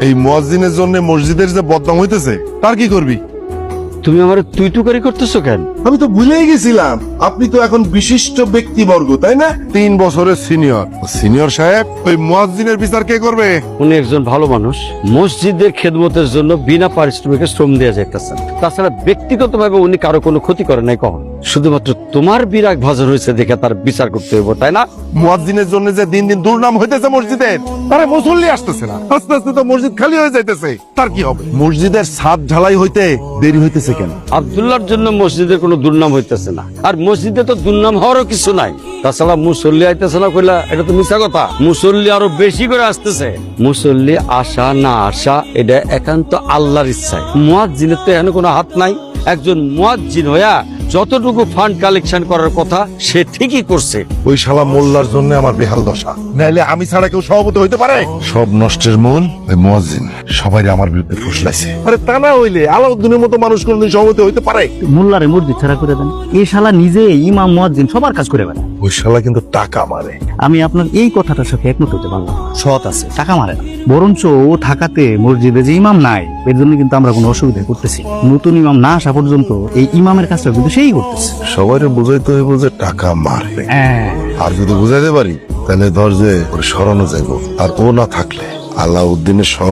এই মুয়াজ্জিনের জন্য মসজিদের যে বদনাম হইতেছে তার কি করবি? তুমি আমার তুই টুকারি করতেছো কেন? আমি তো ভুলেই গেছিলাম আপনি তো এখন বিশিষ্ট ব্যক্তিবর্গ, তাই না? 3 বছরের সিনিয়র সাহেব, ওই মুয়াজ্জিনের বিচার কে করবে? উনি একজন ভালো মানুষ, মসজিদের খেদমতের জন্য বিনা পারিশ্রমিকে শ্রম দেওয়া যাইতেছেন। তাছাড়া ব্যক্তিগতভাবে উনি কারো কোনো ক্ষতি করে নাই কখন। শুধুমাত্র তোমার বিরাগ ভাজন হয়েছে দেখে তার বিচার করতে হইব, তাই না? মুয়াজ্জিনের জন্য যে দিন দিন দুর্নাম হইতেছে মসজিদের, তারে মুসল্লি আসতেছে না, আস্তে আস্তে তো মসজিদ খালি হয়ে যাইতেছে। তার কি হবে? মসজিদের ছাদ ঢালাই হইতে দেরি হইতেছে কেন? আব্দুল্লাহর জন্য মসজিদের কোনো দুর্নাম হইতেছে না, আর মসজিদে তো দুর্নাম হওয়ারও কিছু নাই। তাছাড়া মুসল্লি আইতেছে না কইলা এটা তো মিথ্যা কথা। মুসল্লি আরো বেশি করে আসতেছে। মুসল্লি আসা না আসা এটা একান্ত আল্লাহর ইচ্ছায়। মুয়াজ্জিনের তো এখানে কোনো হাত নাই। একজন মুয়াজ্জিন হইয়া যতটুকু ফান্ড কালেকশন করার কথা সে ঠিকই করছে। ওই শালা মোল্লার জন্য আমার বেহাল দশা, নাইলে আমি ছাড়া কেউ সভাপতি হইতে পারে? সব নষ্টের মূল ওই মুয়াজ্জিন, সবাই আমার বিরুদ্ধে ফুসলাইছে। আরে তা না হইলে আলাউদ্দিনের মতো মানুষ কোনদিন সভাপতি হইতে পারে? মোল্লারে মসজিদ ছাড়া করে দেন। এই শালা নিজে ইমাম মুয়াজ্জিন সবার কাজ করে বেড়ায়। ওই শালা কিন্তু টাকা মারে। আমি আপনার এই কথাটার সাথে একমত হতে পারলাম। সৎ আছে, টাকা মারে না। বরঞ্চ ও থাকাতে মসজিদে যে ইমাম নাই, এর জন্য কিন্তু আমরা কোনো অসুবিধা করতেছি। নতুন ইমাম না আসা পর্যন্ত এই ইমামের কাজটা কিন্তু সেই করতেছে। সবাই বুঝাইতে হইব যে টাকা মারে। আর যদি বুঝাইতে পারি তাহলে ধর যে ওর সরানো যাইব, আর ও না থাকলে আলাউদ্দিনের